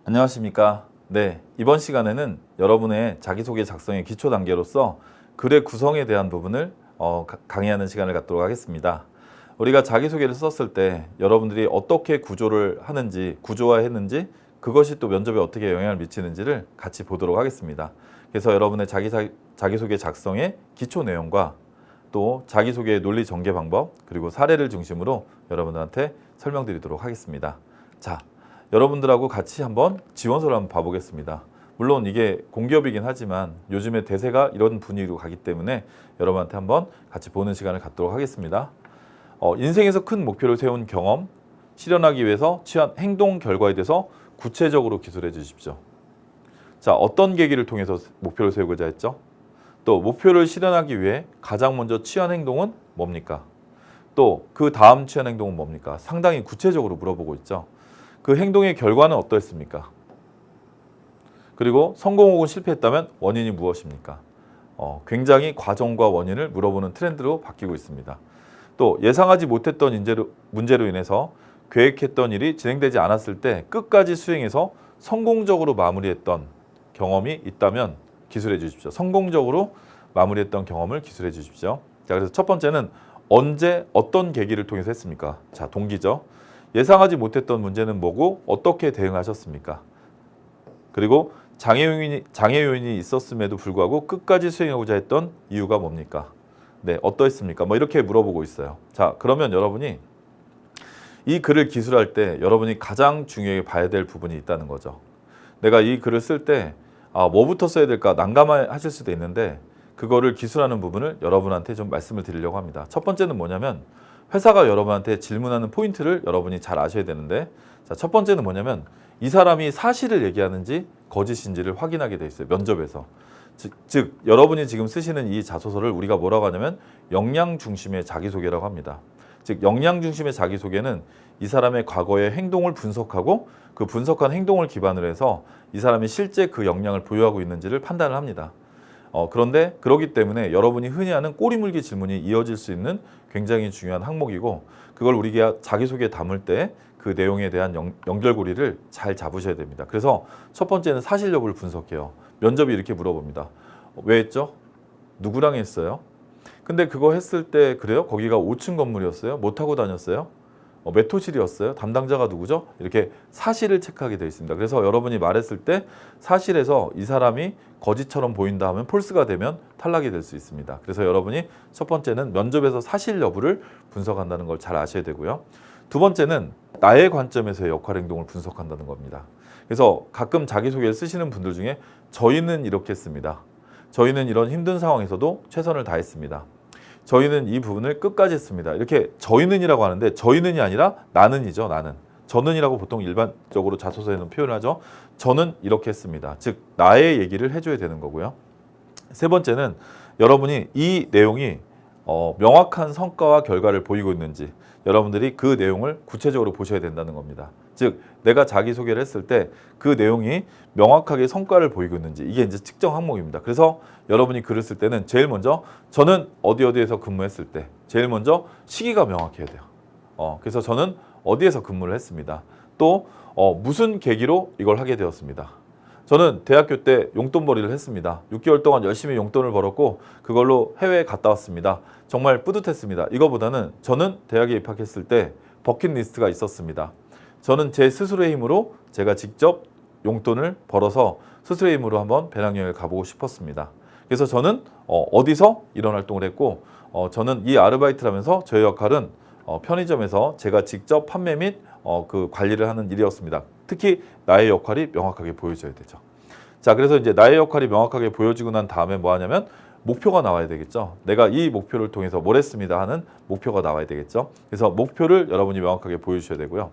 안녕하십니까. 네, 이번 시간에는 여러분의 자기소개 작성의 기초 단계로서 글의 구성에 대한 부분을 강의하는 시간을 갖도록 하겠습니다. 우리가 자기소개를 썼을 때 여러분들이 어떻게 구조를 하는지, 구조화했는지, 그것이 또 면접에 어떻게 영향을 미치는지를 같이 보도록 하겠습니다. 그래서 여러분의 자기소개 작성의 기초 내용과 또 자기소개의 논리 전개 방법, 그리고 사례를 중심으로 여러분들한테 설명드리도록 하겠습니다. 자, 여러분들하고 같이 한번 지원서를 한번 봐보겠습니다. 물론 이게 공기업이긴 하지만 요즘에 대세가 이런 분위기로 가기 때문에 여러분한테 한번 같이 보는 시간을 갖도록 하겠습니다. 인생에서 큰 목표를 세운 경험, 실현하기 위해서 취한 행동 결과에 대해서 구체적으로 기술해 주십시오. 자, 어떤 계기를 통해서 목표를 세우고자 했죠? 또 목표를 실현하기 위해 가장 먼저 취한 행동은 뭡니까? 또 그 다음 취한 행동은 뭡니까? 상당히 구체적으로 물어보고 있죠. 그 행동의 결과는 어떠했습니까? 그리고 성공 혹은 실패했다면 원인이 무엇입니까? 굉장히 과정과 원인을 물어보는 트렌드로 바뀌고 있습니다. 또 예상하지 못했던 문제로 인해서 계획했던 일이 진행되지 않았을 때 끝까지 수행해서 성공적으로 마무리했던 경험이 있다면 기술해 주십시오. 성공적으로 마무리했던 경험을 기술해 주십시오. 자, 그래서 첫 번째는 언제 어떤 계기를 통해서 했습니까? 자, 동기죠. 예상하지 못했던 문제는 뭐고 어떻게 대응하셨습니까? 그리고 장애 요인이 있었음에도 불구하고 끝까지 수행하고자 했던 이유가 뭡니까? 네, 어떠했습니까? 뭐 이렇게 물어보고 있어요. 자, 그러면 여러분이 이 글을 기술할 때 여러분이 가장 중요하게 봐야 될 부분이 있다는 거죠. 내가 이 글을 쓸 때 뭐부터 써야 될까 난감하실 수도 있는데 그거를 기술하는 부분을 여러분한테 좀 말씀을 드리려고 합니다. 첫 번째는 뭐냐면 회사가 여러분한테 질문하는 포인트를 여러분이 잘 아셔야 되는데, 자, 첫 번째는 뭐냐면 이 사람이 사실을 얘기하는지 거짓인지를 확인하게 돼 있어요. 면접에서. 즉 여러분이 지금 쓰시는 이 자소서를 우리가 뭐라고 하냐면 역량 중심의 자기소개라고 합니다. 즉 역량 중심의 자기소개는 이 사람의 과거의 행동을 분석하고 그 분석한 행동을 기반으로 해서 이 사람이 실제 그 역량을 보유하고 있는지를 판단을 합니다. 그런데 그렇기 때문에 여러분이 흔히 하는 꼬리물기 질문이 이어질 수 있는 굉장히 중요한 항목이고, 그걸 우리가 자기소개에 담을 때 그 내용에 대한 연결고리를 잘 잡으셔야 됩니다. 그래서 첫 번째는 사실 여부를 분석해요. 면접이 이렇게 물어봅니다. 왜 했죠? 누구랑 했어요? 근데 그거 했을 때 그래요? 거기가 5층 건물이었어요? 뭐 타고 다녔어요? 몇 호실이었어요? 담당자가 누구죠? 이렇게 사실을 체크하게 되어 있습니다. 그래서 여러분이 말했을 때 사실에서 이 사람이 거짓처럼 보인다 하면 폴스가 되면 탈락이 될 수 있습니다. 그래서 여러분이 첫 번째는 면접에서 사실 여부를 분석한다는 걸 잘 아셔야 되고요. 두 번째는 나의 관점에서의 역할 행동을 분석한다는 겁니다. 그래서 가끔 자기소개를 쓰시는 분들 중에 저희는 이렇게 했습니다. 저희는 이런 힘든 상황에서도 최선을 다했습니다. 저희는 이 부분을 끝까지 했습니다. 이렇게 저희는이라고 하는데 저희는이 아니라 나는이죠. 나는. 저는이라고 보통 일반적으로 자소서에는 표현을 하죠. 저는 이렇게 했습니다. 즉 나의 얘기를 해줘야 되는 거고요. 세 번째는 여러분이 이 내용이 명확한 성과와 결과를 보이고 있는지 여러분들이 그 내용을 구체적으로 보셔야 된다는 겁니다. 즉 내가 자기소개를 했을 때 그 내용이 명확하게 성과를 보이고 있는지, 이게 이제 측정 항목입니다. 그래서 여러분이 글을 쓸 때는 제일 먼저 저는 어디에서 근무했을 때 제일 먼저 시기가 명확해야 돼요. 그래서 저는 어디에서 근무를 했습니다. 또 무슨 계기로 이걸 하게 되었습니다. 저는 대학교 때 용돈벌이를 했습니다. 6개월 동안 열심히 용돈을 벌었고 그걸로 해외에 갔다 왔습니다. 정말 뿌듯했습니다. 이거보다는 저는 대학에 입학했을 때 버킷리스트가 있었습니다. 저는 제 스스로의 힘으로 제가 직접 용돈을 벌어서 스스로의 힘으로 한번 배낭여행을 가보고 싶었습니다. 그래서 저는 어디서 이런 활동을 했고 저는 이 아르바이트를 하면서 저의 역할은 편의점에서 제가 직접 판매 및 그 관리를 하는 일이었습니다. 특히 나의 역할이 명확하게 보여져야 되죠. 자, 그래서 이제 나의 역할이 명확하게 보여지고 난 다음에 뭐 하냐면 목표가 나와야 되겠죠. 내가 이 목표를 통해서 뭘 했습니다 하는 목표가 나와야 되겠죠. 그래서 목표를 여러분이 명확하게 보여주셔야 되고요.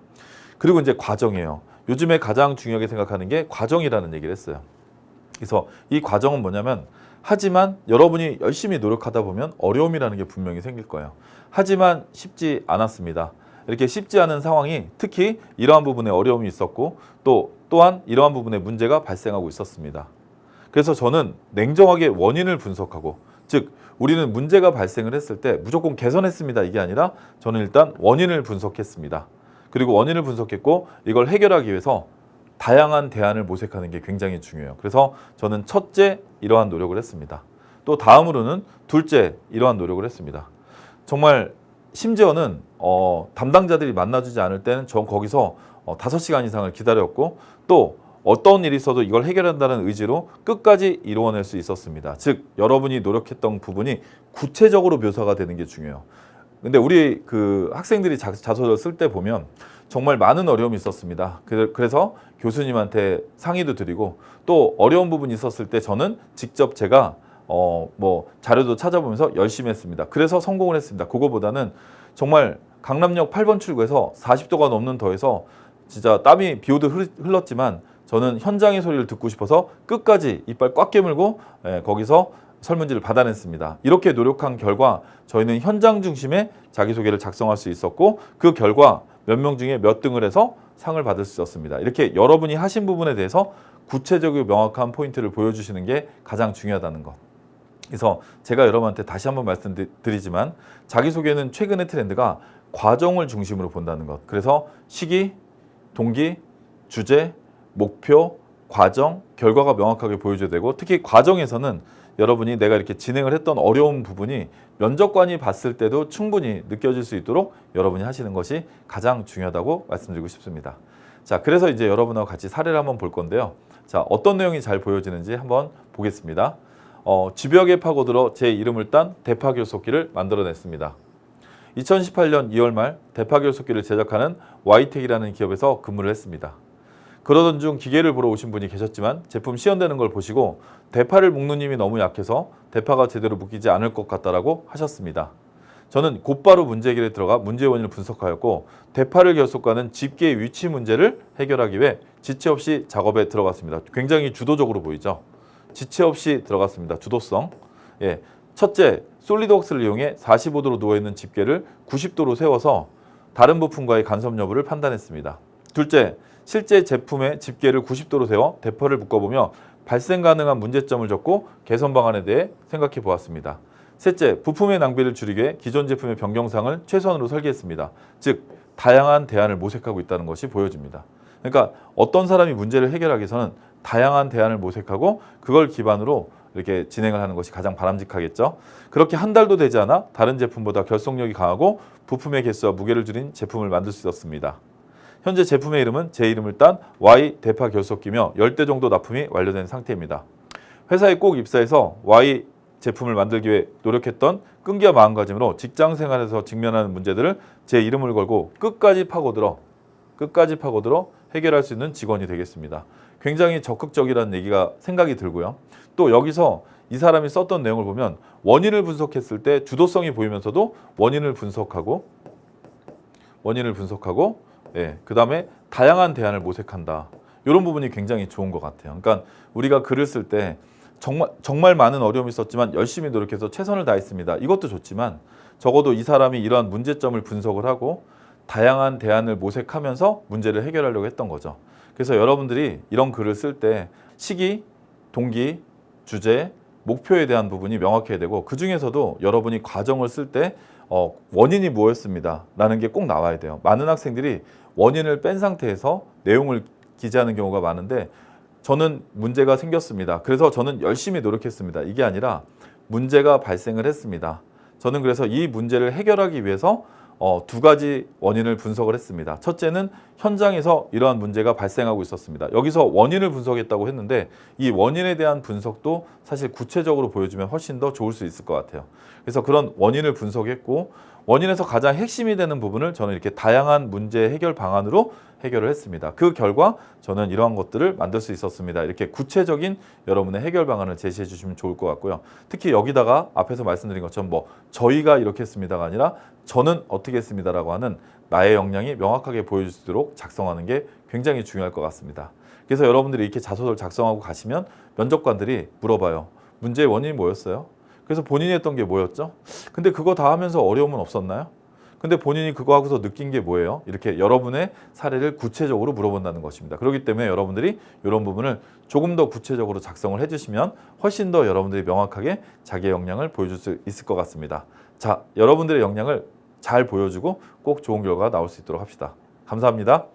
그리고 이제 과정이에요. 요즘에 가장 중요하게 생각하는 게 과정이라는 얘기를 했어요. 그래서 이 과정은 뭐냐면, 하지만 여러분이 열심히 노력하다 보면 어려움이라는 게 분명히 생길 거예요. 하지만 쉽지 않았습니다. 이렇게 쉽지 않은 상황이 특히 이러한 부분에 어려움이 있었고 또한 이러한 부분에 문제가 발생하고 있었습니다. 그래서 저는 냉정하게 원인을 분석하고, 즉 우리는 문제가 발생을 했을 때 무조건 개선했습니다 이게 아니라 저는 일단 원인을 분석했습니다. 그리고 원인을 분석했고 이걸 해결하기 위해서 다양한 대안을 모색하는 게 굉장히 중요해요. 그래서 저는 첫째 이러한 노력을 했습니다. 또 다음으로는 둘째 이러한 노력을 했습니다. 정말 심지어는 담당자들이 만나주지 않을 때는 전 거기서 5시간 이상을 기다렸고 또 어떤 일이 있어도 이걸 해결한다는 의지로 끝까지 이루어낼 수 있었습니다. 즉 여러분이 노력했던 부분이 구체적으로 묘사가 되는 게 중요해요. 근데 우리 그 학생들이 자소를 쓸 때 보면 정말 많은 어려움이 있었습니다. 그래서 교수님한테 상의도 드리고 또 어려운 부분이 있었을 때 저는 직접 제가 뭐 자료도 찾아보면서 열심히 했습니다. 그래서 성공을 했습니다. 그거보다는 정말 강남역 8번 출구에서 40도가 넘는 더위에서 진짜 땀이 비 오듯 흘렀지만 저는 현장의 소리를 듣고 싶어서 끝까지 이빨 꽉 깨물고 거기서 설문지를 받아냈습니다. 이렇게 노력한 결과 저희는 현장 중심의 자기소개를 작성할 수 있었고 그 결과 몇 명 중에 몇 등을 해서 상을 받을 수 있었습니다. 이렇게 여러분이 하신 부분에 대해서 구체적이고 명확한 포인트를 보여주시는 게 가장 중요하다는 것. 그래서 제가 여러분한테 다시 한번 말씀드리지만 자기소개는 최근의 트렌드가 과정을 중심으로 본다는 것. 그래서 시기, 동기, 주제, 목표, 과정, 결과가 명확하게 보여줘야 되고 특히 과정에서는 여러분이 내가 이렇게 진행을 했던 어려운 부분이 면접관이 봤을 때도 충분히 느껴질 수 있도록 여러분이 하시는 것이 가장 중요하다고 말씀드리고 싶습니다. 자, 그래서 이제 여러분하고 같이 사례를 한번 볼 건데요. 자, 어떤 내용이 잘 보여지는지 한번 보겠습니다. 집벽에 파고들어 제 이름을 딴 대파교섭기를 만들어냈습니다. 2018년 2월 말 대파교섭기를 제작하는 와이텍이라는 기업에서 근무를 했습니다. 그러던 중 기계를 보러 오신 분이 계셨지만 제품 시연되는 걸 보시고 대파를 묶는 힘이 너무 약해서 대파가 제대로 묶이지 않을 것 같다라고 하셨습니다. 저는 곧바로 문제해결에 들어가 문제 원인을 분석하였고 대파를 결속하는 집게의 위치 문제를 해결하기 위해 지체 없이 작업에 들어갔습니다. 굉장히 주도적으로 보이죠? 지체 없이 들어갔습니다. 주도성. 예. 첫째, 솔리드웍스를 이용해 45도로 누워있는 집게를 90도로 세워서 다른 부품과의 간섭 여부를 판단했습니다. 둘째, 실제 제품의 집게를 90도로 세워 대파를 묶어보며 발생 가능한 문제점을 적고 개선 방안에 대해 생각해 보았습니다. 셋째, 부품의 낭비를 줄이기 위해 기존 제품의 변경사항을 최선으로 설계했습니다. 즉, 다양한 대안을 모색하고 있다는 것이 보여집니다. 그러니까 어떤 사람이 문제를 해결하기 위해서는 다양한 대안을 모색하고 그걸 기반으로 이렇게 진행을 하는 것이 가장 바람직하겠죠. 그렇게 한 달도 되지 않아 다른 제품보다 결속력이 강하고 부품의 개수와 무게를 줄인 제품을 만들 수 있었습니다. 현재 제품의 이름은 제 이름을 딴 Y 대파 결속기며 10대 정도 납품이 완료된 상태입니다. 회사에 꼭 입사해서 Y 제품을 만들기 위해 노력했던 끈기와 마음가짐으로 직장 생활에서 직면하는 문제들을 제 이름을 걸고 끝까지 파고들어 해결할 수 있는 직원이 되겠습니다. 굉장히 적극적이라는 얘기가 생각이 들고요. 또 여기서 이 사람이 썼던 내용을 보면 원인을 분석했을 때 주도성이 보이면서도 원인을 분석하고 예, 그 다음에 다양한 대안을 모색한다. 이런 부분이 굉장히 좋은 것 같아요. 그러니까 우리가 글을 쓸 때 정말 많은 어려움이 있었지만 열심히 노력해서 최선을 다했습니다. 이것도 좋지만 적어도 이 사람이 이러한 문제점을 분석을 하고 다양한 대안을 모색하면서 문제를 해결하려고 했던 거죠. 그래서 여러분들이 이런 글을 쓸 때 시기, 동기, 주제, 목표에 대한 부분이 명확해야 되고 그 중에서도 여러분이 과정을 쓸 때 원인이 뭐였습니다 라는 게 꼭 나와야 돼요. 많은 학생들이 원인을 뺀 상태에서 내용을 기재하는 경우가 많은데 저는 문제가 생겼습니다. 그래서 저는 열심히 노력했습니다. 이게 아니라 문제가 발생을 했습니다. 저는 그래서 이 문제를 해결하기 위해서 두 가지 원인을 분석을 했습니다. 첫째는 현장에서 이러한 문제가 발생하고 있었습니다. 여기서 원인을 분석했다고 했는데 이 원인에 대한 분석도 사실 구체적으로 보여주면 훨씬 더 좋을 수 있을 것 같아요. 그래서 그런 원인을 분석했고 원인에서 가장 핵심이 되는 부분을 저는 이렇게 다양한 문제 해결 방안으로 해결을 했습니다. 그 결과 저는 이러한 것들을 만들 수 있었습니다. 이렇게 구체적인 여러분의 해결 방안을 제시해 주시면 좋을 것 같고요. 특히 여기다가 앞에서 말씀드린 것처럼 저희가 이렇게 했습니다가 아니라 저는 어떻게 했습니다라고 하는 나의 역량이 명확하게 보여줄 수 있도록 작성하는 게 굉장히 중요할 것 같습니다. 그래서 여러분들이 이렇게 자소서를 작성하고 가시면 면접관들이 물어봐요. 문제의 원인이 뭐였어요? 그래서 본인이 했던 게 뭐였죠? 근데 그거 다 하면서 어려움은 없었나요? 근데 본인이 그거 하고서 느낀 게 뭐예요? 이렇게 여러분의 사례를 구체적으로 물어본다는 것입니다. 그렇기 때문에 여러분들이 이런 부분을 조금 더 구체적으로 작성을 해주시면 훨씬 더 여러분들이 명확하게 자기의 역량을 보여줄 수 있을 것 같습니다. 자, 여러분들의 역량을 잘 보여주고 꼭 좋은 결과가 나올 수 있도록 합시다. 감사합니다.